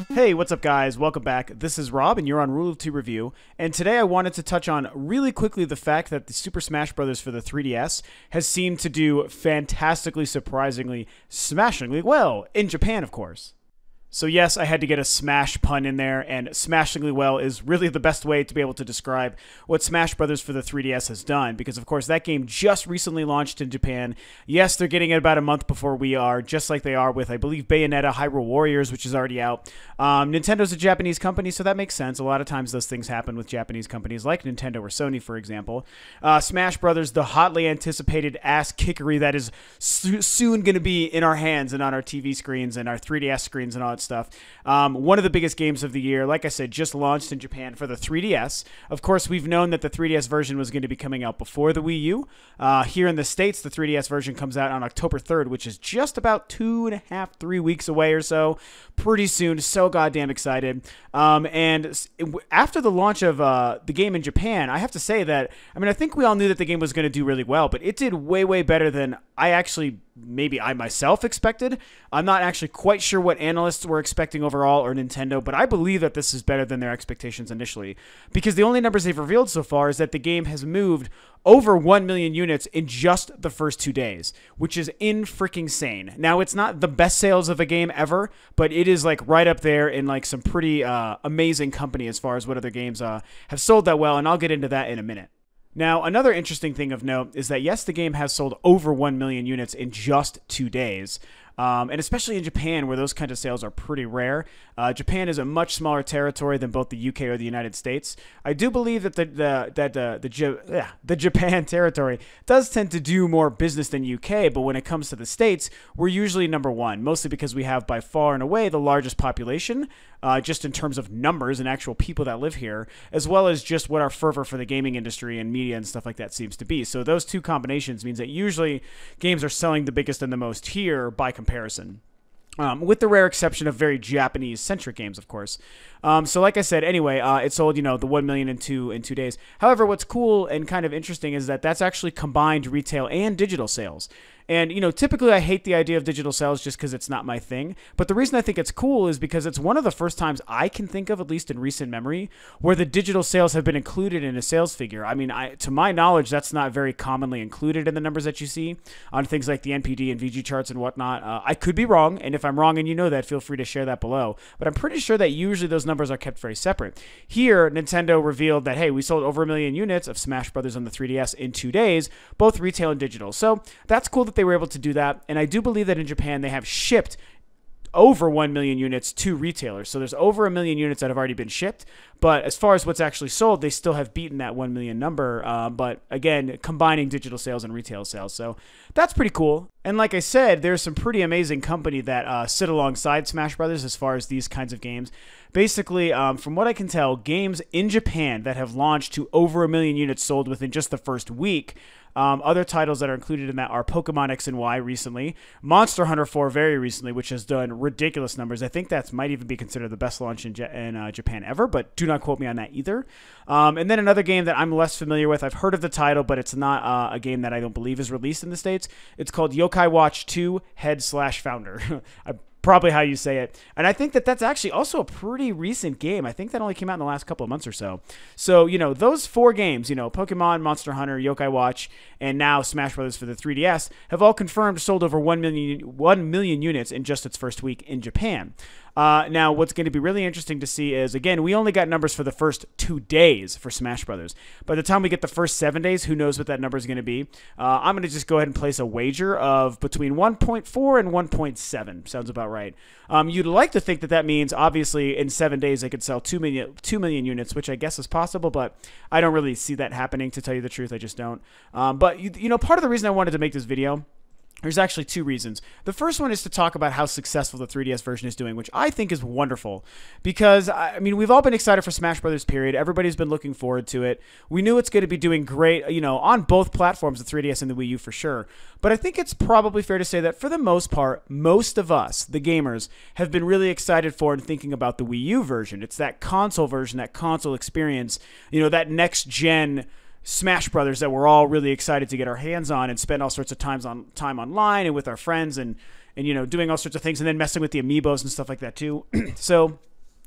Hey, what's up guys? Welcome back. This is Rob and you're on Rule of Two Review. And today I wanted to touch on really quickly the fact that the Super Smash Bros. For the 3DS has seemed to do fantastically, surprisingly, smashingly well in Japan, of course. So yes, I had to get a Smash pun in there, and smashingly well is really the best way to be able to describe what Smash Bros. For the 3DS has done, because of course that game just recently launched in Japan. Yes, they're getting it about a month before we are, just like they are with, I believe, Bayonetta, Hyrule Warriors, which is already out. Nintendo's a Japanese company, so that makes sense. A lot of times those things happen with Japanese companies like Nintendo or Sony, for example. Smash Bros., the hotly anticipated ass-kickery that is soon going to be in our hands and on our TV screens and our 3DS screens and all that stuff. One of the biggest games of the year, like I said, just launched in Japan for the 3DS. Of course, we've known that the 3DS version was going to be coming out before the Wii U. Here in the States, the 3DS version comes out on October 3rd, which is just about 2.5, 3 weeks away or so. Pretty soon. So goddamn excited. And after the launch of the game in Japan, I have to say that, I think we all knew that the game was going to do really well, but it did way, way better than maybe I myself expected. I'm not actually quite sure what analysts were expecting overall or Nintendo, but I believe that this is better than their expectations initially, because the only numbers they've revealed so far is that the game has moved over 1 million units in just the first 2 days, which is in-freaking-sane. Now, it's not the best sales of a game ever, but it is like right up there in like some pretty amazing company as far as what other games have sold that well, and I'll get into that in a minute. Now, another interesting thing of note is that, yes, the game has sold over 1 million units in just 2 days. And especially in Japan, where those kind of sales are pretty rare. Japan is a much smaller territory than both the UK or the United States. I do believe that the Japan territory does tend to do more business than UK, but when it comes to the States, we're usually number one, mostly because we have by far and away the largest population, just in terms of numbers and actual people that live here, as well as just what our fervor for the gaming industry and media and stuff like that seems to be. So those two combinations means that usually games are selling the biggest and the most here by comparison. With the rare exception of very Japanese-centric games, of course. So like I said, anyway, it sold, the 1 million in 2 days. However, what's cool and kind of interesting is that that's actually combined retail and digital sales. And, typically I hate the idea of digital sales just because it's not my thing. But the reason I think it's cool is because it's one of the first times I can think of, at least in recent memory, where the digital sales have been included in a sales figure. To my knowledge, that's not very commonly included in the numbers that you see on things like the NPD and VG charts and whatnot. I could be wrong, and if I'm wrong and you know that, feel free to share that below. But I'm pretty sure that usually those numbers are kept very separate. Here, Nintendo revealed that, hey, we sold over 1 million units of Smash Bros. On the 3DS in 2 days, both retail and digital. So that's cool that they were able to do that, and I do believe that in Japan they have shipped over 1 million units to retailers. So there's over 1 million units that have already been shipped, but as far as what's actually sold, they still have beaten that 1 million number, but again, combining digital sales and retail sales. So that's pretty cool. And like I said, there's some pretty amazing company that sit alongside Smash Brothers as far as these kinds of games. Basically, from what I can tell, games in Japan that have launched to over 1 million units sold within just the first week. Other titles that are included in that are Pokemon X and Y recently, Monster Hunter 4 very recently, which has done ridiculous numbers. I think that might even be considered the best launch in Japan ever, but do not quote me on that either. And then another game that I'm less familiar with, I've heard of the title, but it's not a game that I don't believe is released in the States. It's called Yokai Watch 2 Head/Founder. Probably how you say it. And I think that that's actually also a pretty recent game. I think that only came out in the last couple of months or so. So, those 4 games, Pokemon, Monster Hunter, Yokai Watch, and now Smash Bros. For the 3DS, have all confirmed sold over 1 million units in just its first week in Japan. Now, what's going to be really interesting to see is, again, we only got numbers for the first 2 days for Smash Brothers. By the time we get the first 7 days, who knows what that number is going to be. I'm going to just go ahead and place a wager of between 1.4 and 1.7. Sounds about right. You'd like to think that that means, obviously, in 7 days, they could sell 2 million units, which I guess is possible, but I don't really see that happening, to tell you the truth. I just don't. But, part of the reason I wanted to make this video There's actually two reasons. The first one is to talk about how successful the 3DS version is doing, which I think is wonderful because, I mean, we've all been excited for Smash Brothers, period. Everybody's been looking forward to it. We knew it's going to be doing great, you know, on both platforms, the 3DS and the Wii U for sure. But I think it's probably fair to say that for the most part, most of us, the gamers, have been really excited for and thinking about the Wii U version. It's that console version, that console experience, you know, that next-gen Smash Brothers that we're all really excited to get our hands on and spend all sorts of time online and with our friends and you know, doing all sorts of things and then messing with the amiibos and stuff like that too. So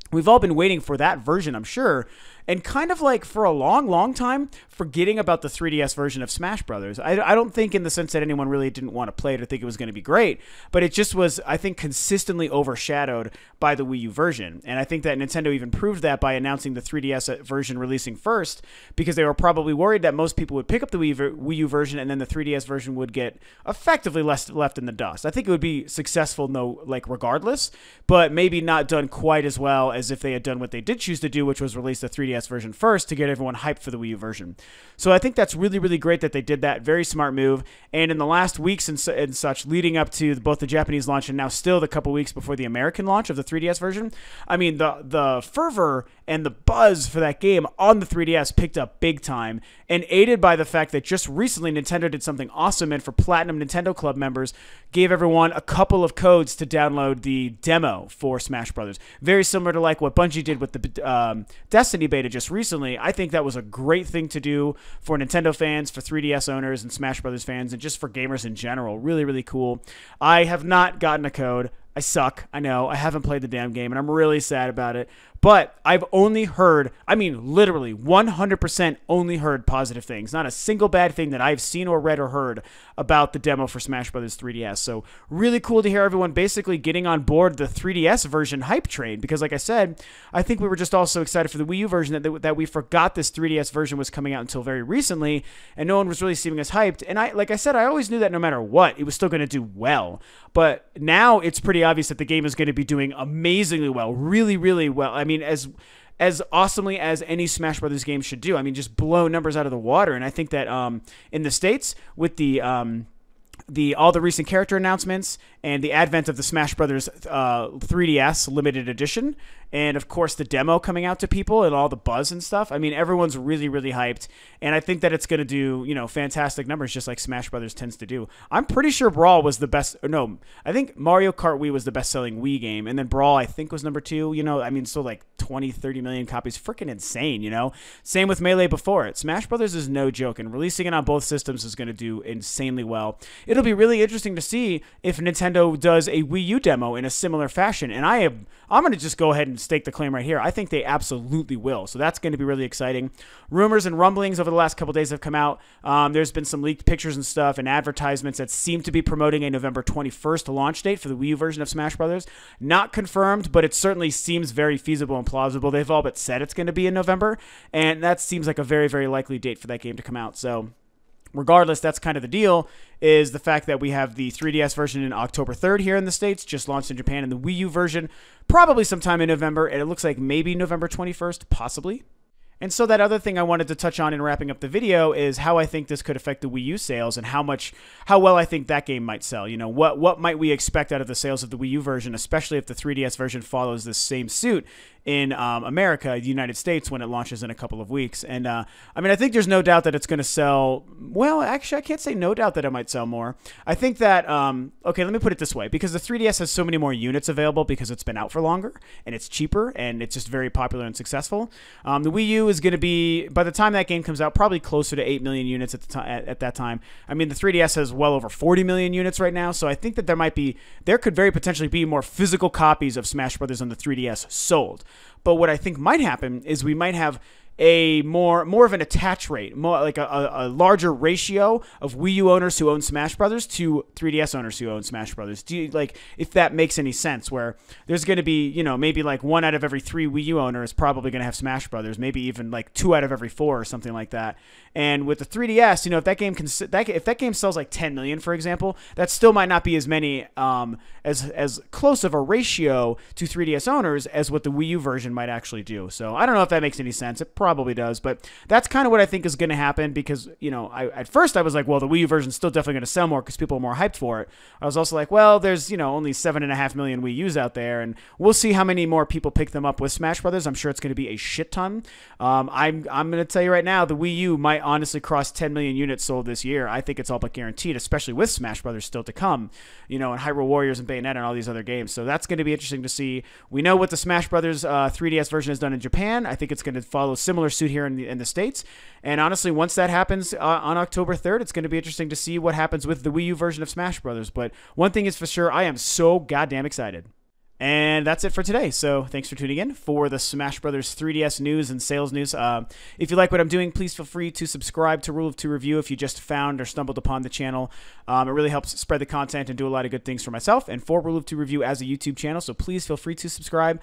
we've all been waiting for that version, I'm sure, and kind of like for a long time forgetting about the 3DS version of Smash Brothers. I don't think in the sense that anyone really didn't want to play it or think it was going to be great, but it just was, I think, consistently overshadowed by the Wii U version. And I think that Nintendo even proved that by announcing the 3DS version releasing first, because they were probably worried that most people would pick up the Wii U version and then the 3DS version would get effectively left in the dust. I think it would be successful, no, like regardless, but maybe not done quite as well as if they had done what they did choose to do, which was release the 3DS version first to get everyone hyped for the Wii U version. So I think that's really, really great that they did that. Very smart move. And in the last weeks and such, leading up to both the Japanese launch and now still the couple weeks before the American launch of the 3DS version, I mean, the fervor and the buzz for that game on the 3DS picked up big time, and aided by the fact that just recently Nintendo did something awesome, and for Platinum Nintendo Club members, gave everyone a couple of codes to download the demo for Smash Brothers. Very similar to like what Bungie did with the Destiny beta just recently. I think that was a great thing to do for Nintendo fans, for 3DS owners, and Smash Brothers fans, and just for gamers in general. Really, really cool. I have not gotten a code. I suck. I know. I haven't played the damn game, and I'm really sad about it. But I've only heard, I mean, literally 100% only heard positive things. Not a single bad thing that I've seen or read or heard about the demo for Smash Bros. 3DS. So really cool to hear everyone basically getting on board the 3DS version hype train. Because like I said, I think we were just all so excited for the Wii U version that we forgot this 3DS version was coming out until very recently. And no one was really seeming as hyped. And like I said, I always knew that no matter what, it was still going to do well. But now it's pretty obvious that the game is going to be doing amazingly well. Really, really well. I mean, as awesomely as any Smash Brothers game should do. I mean, just blow numbers out of the water. And I think that in the States, with all the recent character announcements and the advent of the Smash Brothers 3DS limited edition, and of course the demo coming out to people and all the buzz and stuff, I mean, everyone's really, really hyped, and I think that it's going to do, you know, fantastic numbers just like Smash Brothers tends to do. I'm pretty sure Brawl was the best, no, I think Mario Kart Wii was the best-selling Wii game, and then Brawl, I think, was number 2, you know, I mean, still like 20, 30 million copies, freaking insane, you know? Same with Melee before it. Smash Brothers is no joke, and releasing it on both systems is going to do insanely well. It'll be really interesting to see if Nintendo does a Wii U demo in a similar fashion, and I'm going to just go ahead and stake the claim right here. I think they absolutely will, so that's going to be really exciting. Rumors and rumblings over the last couple days have come out. There's been some leaked pictures and stuff and advertisements that seem to be promoting a November 21st launch date for the Wii U version of Smash Brothers. Not confirmed, but it certainly seems very feasible and plausible. They've all but said it's going to be in November, and that seems like a very, very likely date for that game to come out, so regardless, that's kind of the deal, is the fact that we have the 3DS version in October 3rd here in the States, just launched in Japan, and the Wii U version probably sometime in November, and it looks like maybe November 21st, possibly. And so that other thing I wanted to touch on in wrapping up the video is how I think this could affect the Wii U sales and how well I think that game might sell. You know, what might we expect out of the sales of the Wii U version, especially if the 3DS version follows this same suit in America, the United States, when it launches in a couple of weeks. And I mean, I think there's no doubt that it's going to sell. Well, actually, I can't say no doubt that it might sell more. I think that, okay, let me put it this way, because the 3DS has so many more units available because it's been out for longer and it's cheaper and it's just very popular and successful. The Wii U is going to be, by the time that game comes out, probably closer to 8 million units at that time. I mean, the 3DS has well over 40 million units right now, so I think that there could very potentially be more physical copies of Smash Brothers on the 3DS sold. But what I think might happen is we might have a more of an attach rate, more like a larger ratio of Wii U owners who own Smash Brothers to 3DS owners who own Smash Brothers. Do you, like, if that makes any sense, where there's going to be, you know, maybe like 1 out of every 3 Wii U owners probably going to have Smash Brothers, maybe even like 2 out of every 4 or something like that. And with the 3DS, you know, if that game sells like 10 million, for example, that still might not be as many as close of a ratio to 3DS owners as what the Wii U version version might actually do. So I don't know if that makes any sense. It probably does, but that's kind of what I think is going to happen because, you know, at first I was like, well, the Wii U version is still definitely going to sell more because people are more hyped for it. I was also like, well, there's, you know, only 7.5 million Wii U's out there, and we'll see how many more people pick them up with Smash Brothers. I'm sure it's going to be a shit ton. I'm going to tell you right now, the Wii U might honestly cross 10 million units sold this year. I think it's all but guaranteed, especially with Smash Brothers still to come, you know, and Hyrule Warriors and Bayonetta and all these other games. So that's going to be interesting to see. We know what the Smash Brothers 3DS version has done in Japan. I think it's going to follow similar suit here in the States. And honestly, once that happens on October 3rd, it's going to be interesting to see what happens with the Wii U version of Smash Brothers. But one thing is for sure, I am so goddamn excited. And that's it for today. So thanks for tuning in for the Smash Brothers 3DS news and sales news. If you like what I'm doing, please feel free to subscribe to Rule of Two Review if you just found or stumbled upon the channel. It really helps spread the content and do a lot of good things for myself and for Rule of Two Review as a YouTube channel. So please feel free to subscribe.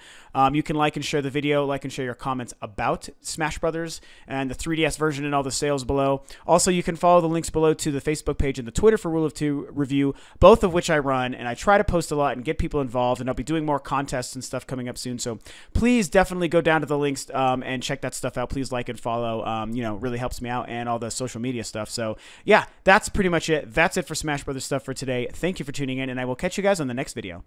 You can like and share the video, like and share your comments about Smash Brothers and the 3DS version and all the sales below. Also, you can follow the links below to the Facebook page and the Twitter for Rule of Two Review, both of which I run, and I try to post a lot and get people involved, and I'll be doing more contests and stuff coming up soon. So please definitely go down to the links and check that stuff out. Please like and follow. You know, really helps me out, and all the social media stuff. So yeah, that's pretty much it. That's it for Smash Brothers stuff for today. Thank you for tuning in, and I will catch you guys on the next video.